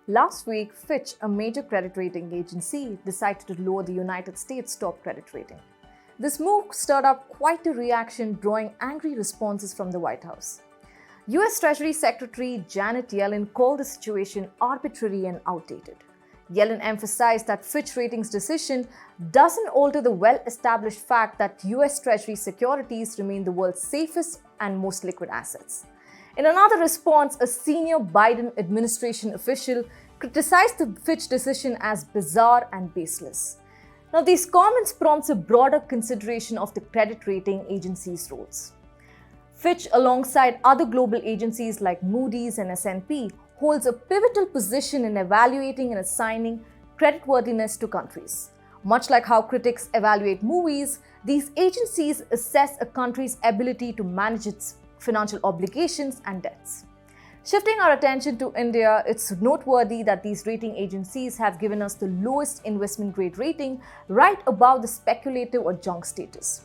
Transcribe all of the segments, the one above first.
Last week, Fitch, a major credit rating agency, decided to lower the United States' top credit rating. This move stirred up quite a reaction, drawing angry responses from the White House. US Treasury Secretary Janet Yellen called the situation arbitrary and outdated. Yellen emphasized that Fitch Ratings' decision doesn't alter the well-established fact that US Treasury securities remain the world's safest and most liquid assets. In another response, a senior Biden administration official criticized the Fitch decision as bizarre and baseless. Now, these comments prompt a broader consideration of the credit rating agency's roles. Fitch, alongside other global agencies like Moody's and S&P, holds a pivotal position in evaluating and assigning creditworthiness to countries. Much like how critics evaluate movies, these agencies assess a country's ability to manage its financial obligations and debts. Shifting our attention to India, it's noteworthy that these rating agencies have given us the lowest investment grade rating, right above the speculative or junk status.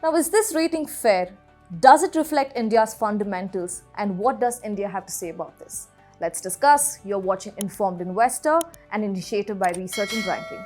Now, is this rating fair? Does it reflect India's fundamentals? And what does India have to say about this? Let's discuss. You're watching Informed Investor, an initiative by Research and Ranking.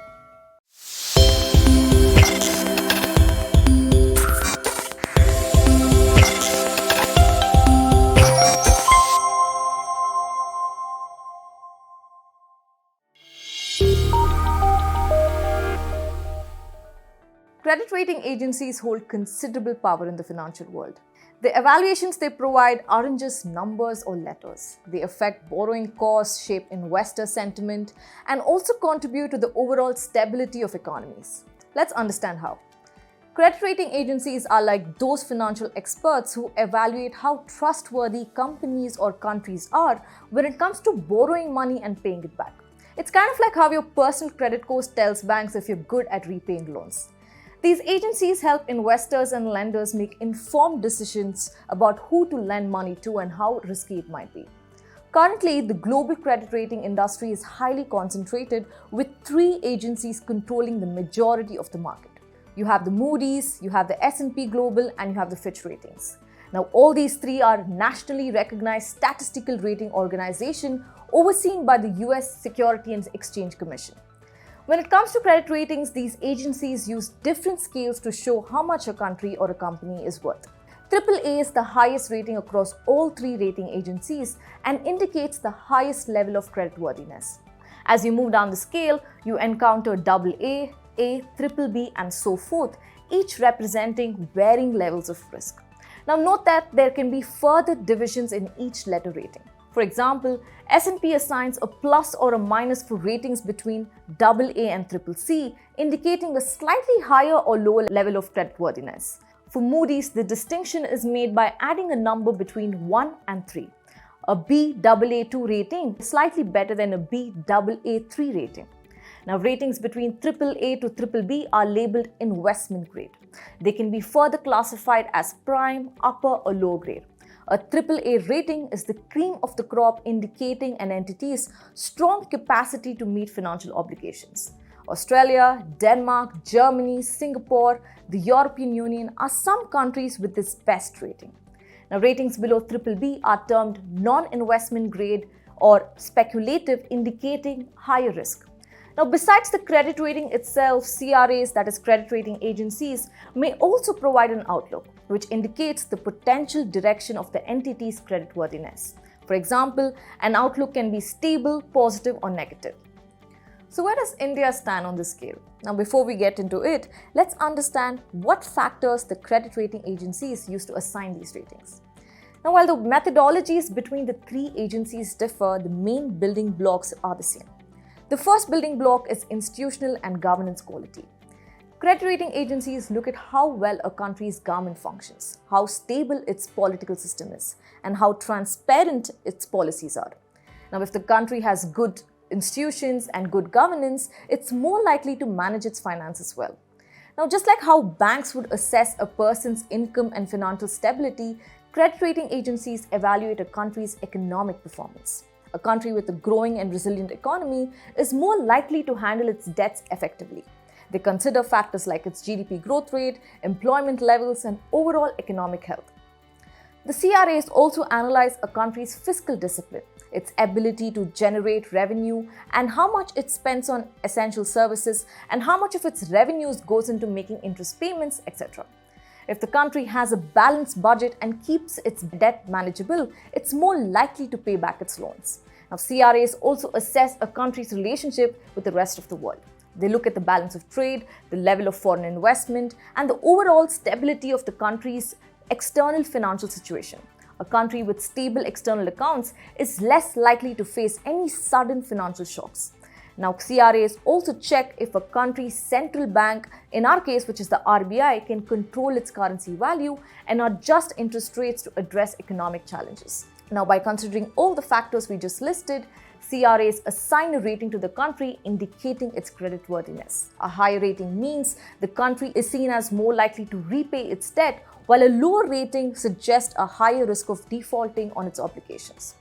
Credit rating agencies hold considerable power in the financial world. The evaluations they provide aren't just numbers or letters. They affect borrowing costs, shape investor sentiment, and also contribute to the overall stability of economies. Let's understand how. Credit rating agencies are like those financial experts who evaluate how trustworthy companies or countries are when it comes to borrowing money and paying it back. It's kind of like how your personal credit score tells banks if you're good at repaying loans. These agencies help investors and lenders make informed decisions about who to lend money to and how risky it might be. Currently, the global credit rating industry is highly concentrated, with 3 agencies controlling the majority of the market. You have the Moody's, you have the S&P Global, and you have the Fitch Ratings. Now, all these 3 are nationally recognized statistical rating organizations overseen by the US Securities and Exchange Commission. When it comes to credit ratings, these agencies use different scales to show how much a country or a company is worth. AAA is the highest rating across all 3 rating agencies and indicates the highest level of creditworthiness. As you move down the scale, you encounter AA, A, BBB, and so forth, each representing varying levels of risk. Now note that there can be further divisions in each letter rating. For example, S&P assigns a plus or a minus for ratings between AA and CCC, indicating a slightly higher or lower level of creditworthiness. For Moody's, the distinction is made by adding a number between 1 and 3. A Baa2 rating is slightly better than a Baa3 rating. Now, ratings between AAA to BBB are labeled investment grade. They can be further classified as prime, upper, or low grade. A AAA rating is the cream of the crop, indicating an entity's strong capacity to meet financial obligations. Australia, Denmark, Germany, Singapore, the European Union are some countries with this best rating. Now, ratings below BBB are termed non-investment grade or speculative, indicating higher risk. Now, besides the credit rating itself, CRAs, that is credit rating agencies, may also provide an outlook, which indicates the potential direction of the entity's creditworthiness. For example, an outlook can be stable, positive, or negative. So where does India stand on this scale? Now, before we get into it, let's understand what factors the credit rating agencies use to assign these ratings. Now, while the methodologies between the 3 agencies differ, the main building blocks are the same. The first building block is institutional and governance quality. Credit rating agencies look at how well a country's government functions, how stable its political system is, and how transparent its policies are. Now, if the country has good institutions and good governance, it's more likely to manage its finances well. Now, just like how banks would assess a person's income and financial stability, credit rating agencies evaluate a country's economic performance. A country with a growing and resilient economy is more likely to handle its debts effectively. They consider factors like its GDP growth rate, employment levels, and overall economic health. The CRAs also analyze a country's fiscal discipline. its ability to generate revenue, and how much it spends on essential services, and how much of its revenues goes into making interest payments, etc. If the country has a balanced budget and keeps its debt manageable, it's more likely to pay back its loans. Now, CRAs also assess a country's relationship with the rest of the world. They look at the balance of trade, the level of foreign investment, and the overall stability of the country's external financial situation. A country with stable external accounts is less likely to face any sudden financial shocks. Now, CRAs also check if a country's central bank, in our case, which is the RBI, can control its currency value and adjust interest rates to address economic challenges. Now, by considering all the factors we just listed, CRAs assign a rating to the country indicating its creditworthiness. A higher rating means the country is seen as more likely to repay its debt, while a lower rating suggests a higher risk of defaulting on its obligations.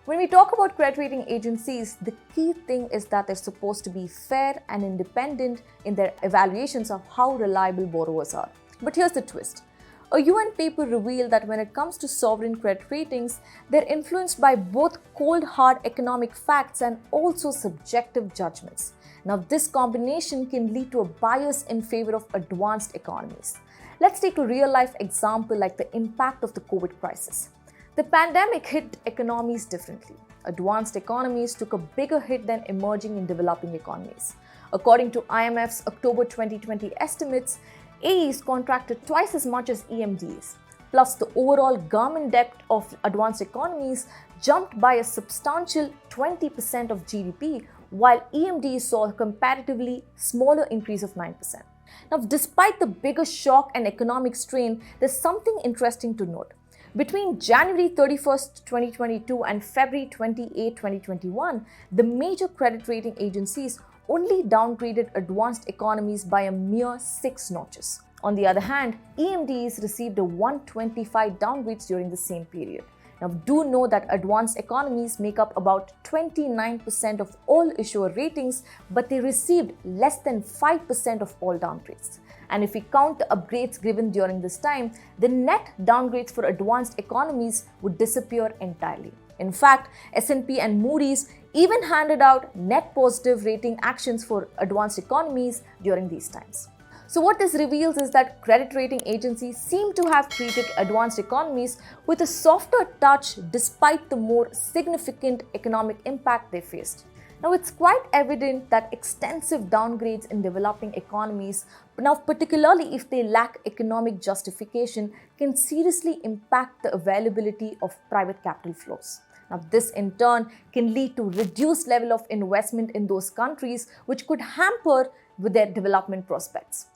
When we talk about credit rating agencies, the key thing is that they're supposed to be fair and independent in their evaluations of how reliable borrowers are. But here's the twist. A UN paper revealed that when it comes to sovereign credit ratings, they're influenced by both cold hard economic facts and also subjective judgments. Now, this combination can lead to a bias in favor of advanced economies. Let's take a real-life example like the impact of the COVID crisis. The pandemic hit economies differently. Advanced economies took a bigger hit than emerging and developing economies. According to IMF's October 2020 estimates, AEs contracted twice as much as EMDs. Plus, the overall government debt of advanced economies jumped by a substantial 20% of GDP, while EMDs saw a comparatively smaller increase of 9%. Now, despite the bigger shock and economic strain, there's something interesting to note. Between January 31st, 2022 and February 28, 2021, the major credit rating agencies only downgraded advanced economies by a mere 6 notches. On the other hand, EMDs received a 125 downgrades during the same period. Now, do know that advanced economies make up about 29% of all issuer ratings, but they received less than 5% of all downgrades. And if we count the upgrades given during this time, the net downgrades for advanced economies would disappear entirely. In fact, S&P and Moody's even handed out net positive rating actions for advanced economies during these times. So what this reveals is that credit rating agencies seem to have treated advanced economies with a softer touch despite the more significant economic impact they faced. Now, it's quite evident that extensive downgrades in developing economies, now particularly if they lack economic justification, can seriously impact the availability of private capital flows. Now, this in turn can lead to reduced level of investment in those countries, which could hamper with their development prospects.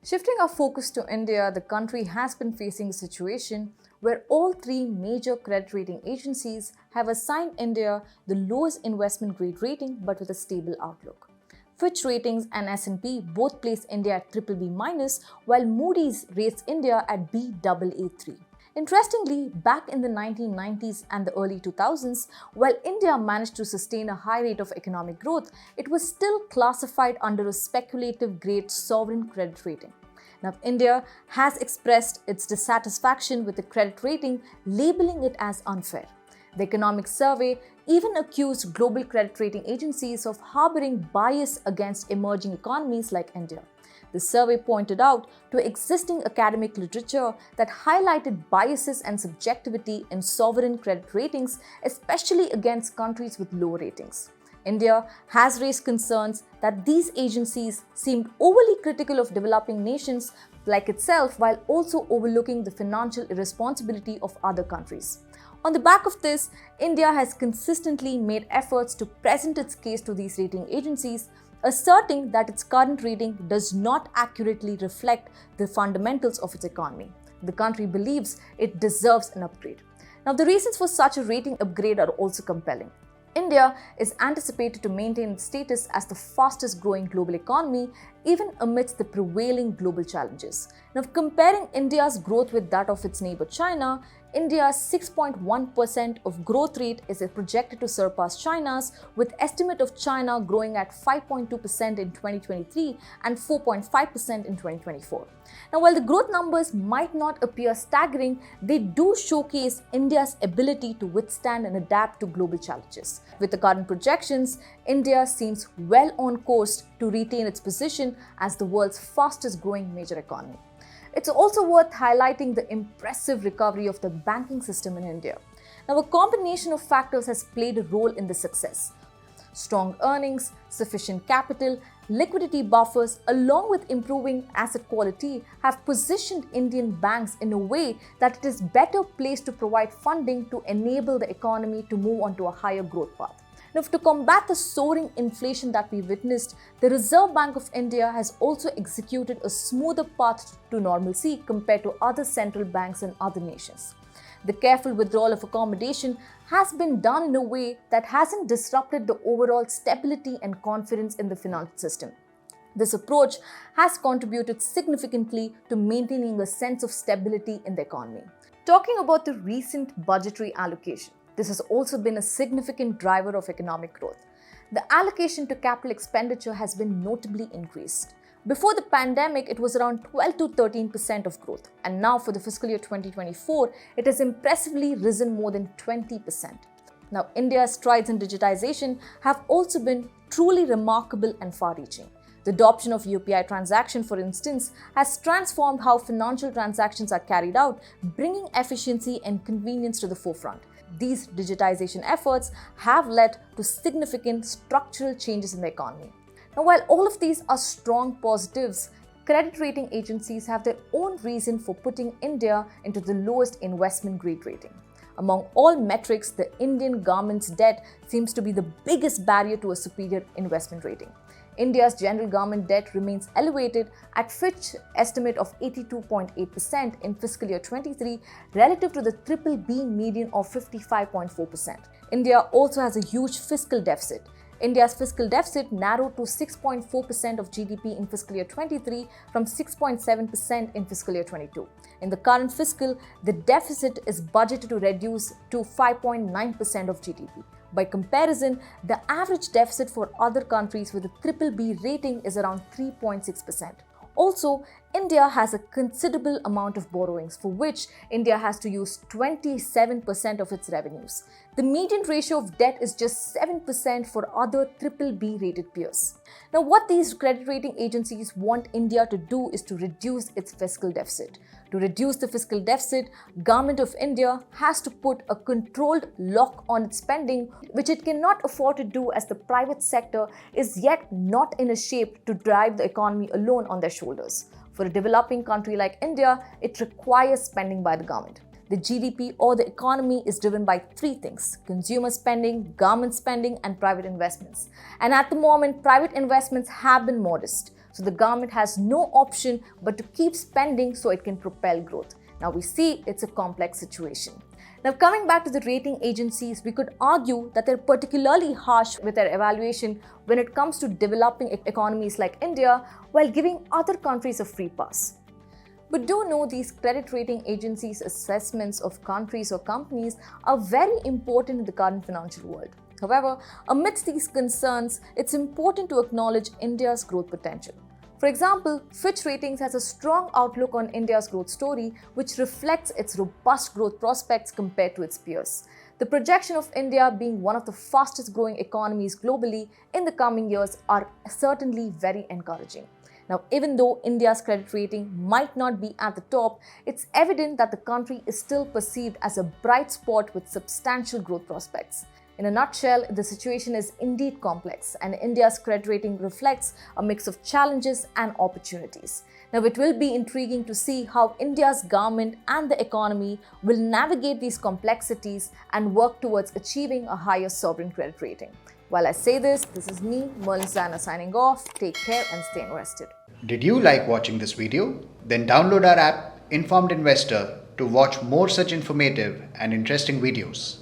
Shifting our focus to India, the country has been facing a situation where all 3 major credit rating agencies have assigned India the lowest investment grade rating but with a stable outlook. Fitch Ratings and S&P both place India at BBB-, while Moody's rates India at Baa3. Interestingly, back in the 1990s and the early 2000s, while India managed to sustain a high rate of economic growth, it was still classified under a speculative grade sovereign credit rating. Now, India has expressed its dissatisfaction with the credit rating, labeling it as unfair. The Economic Survey even accused global credit rating agencies of harboring bias against emerging economies like India. The survey pointed out to existing academic literature that highlighted biases and subjectivity in sovereign credit ratings, especially against countries with low ratings. India has raised concerns that these agencies seemed overly critical of developing nations like itself while also overlooking the financial irresponsibility of other countries. On the back of this, India has consistently made efforts to present its case to these rating agencies, asserting that its current rating does not accurately reflect the fundamentals of its economy. The country believes it deserves an upgrade. Now, the reasons for such a rating upgrade are also compelling. India is anticipated to maintain its status as the fastest growing global economy, even amidst the prevailing global challenges. Now, comparing India's growth with that of its neighbor China, India's 6.1% of growth rate is projected to surpass China's, with estimate of China growing at 5.2% in 2023 and 4.5% in 2024. Now, while the growth numbers might not appear staggering, they do showcase India's ability to withstand and adapt to global challenges. With the current projections, India seems well on course to retain its position as the world's fastest growing major economy. It's also worth highlighting the impressive recovery of the banking system in India. Now, a combination of factors has played a role in this success. Strong earnings, sufficient capital, liquidity buffers, along with improving asset quality, have positioned Indian banks in a way that it is better placed to provide funding to enable the economy to move onto a higher growth path. Now, to combat the soaring inflation that we witnessed, the Reserve Bank of India has also executed a smoother path to normalcy compared to other central banks in other nations. The careful withdrawal of accommodation has been done in a way that hasn't disrupted the overall stability and confidence in the financial system. This approach has contributed significantly to maintaining a sense of stability in the economy. Talking about the recent budgetary allocation, this has also been a significant driver of economic growth. The allocation to capital expenditure has been notably increased. Before the pandemic, it was around 12 to 13% of growth, and now for the fiscal year 2024, it has impressively risen more than 20%. Now, India's strides in digitization have also been truly remarkable and far-reaching. The adoption of UPI transaction, for instance, has transformed how financial transactions are carried out, bringing efficiency and convenience to the forefront. These digitization efforts have led to significant structural changes in the economy. Now, while all of these are strong positives, credit rating agencies have their own reason for putting India into the lowest investment grade rating. Among all metrics, the Indian government's debt seems to be the biggest barrier to a superior investment rating. India's general government debt remains elevated at Fitch estimate of 82.8% in fiscal year 23 relative to the BBB median of 55.4%. India also has a huge fiscal deficit. India's fiscal deficit narrowed to 6.4% of GDP in fiscal year 23 from 6.7% in fiscal year 22. In the current fiscal, the deficit is budgeted to reduce to 5.9% of GDP. By comparison, the average deficit for other countries with a BBB rating is around 3.6%. Also, India has a considerable amount of borrowings for which India has to use 27% of its revenues. The median ratio of debt is just 7% for other BBB rated peers. Now, what these credit rating agencies want India to do is to reduce its fiscal deficit. To reduce the fiscal deficit, Government of India has to put a controlled lock on its spending, which it cannot afford to do as the private sector is yet not in a shape to drive the economy alone on their shoulders. For a developing country like India, it requires spending by the government. The GDP or the economy is driven by three things: consumer spending, government spending, and private investments. And at the moment, private investments have been modest. So the government has no option but to keep spending so it can propel growth. Now we see it's a complex situation. Now, coming back to the rating agencies, we could argue that they're particularly harsh with their evaluation when it comes to developing economies like India while giving other countries a free pass. But do know these credit rating agencies' assessments of countries or companies are very important in the current financial world. However, amidst these concerns, it's important to acknowledge India's growth potential. For example, Fitch Ratings has a strong outlook on India's growth story, which reflects its robust growth prospects compared to its peers. The projection of India being one of the fastest growing economies globally in the coming years are certainly very encouraging. Now, even though India's credit rating might not be at the top, it's evident that the country is still perceived as a bright spot with substantial growth prospects. In a nutshell, the situation is indeed complex, and India's credit rating reflects a mix of challenges and opportunities. Now, it will be intriguing to see how India's government and the economy will navigate these complexities and work towards achieving a higher sovereign credit rating. While I say this is me, Merlin Sana, signing off. Take care and stay invested. Did you like watching this video? Then download our app, Informed Investor, to watch more such informative and interesting videos.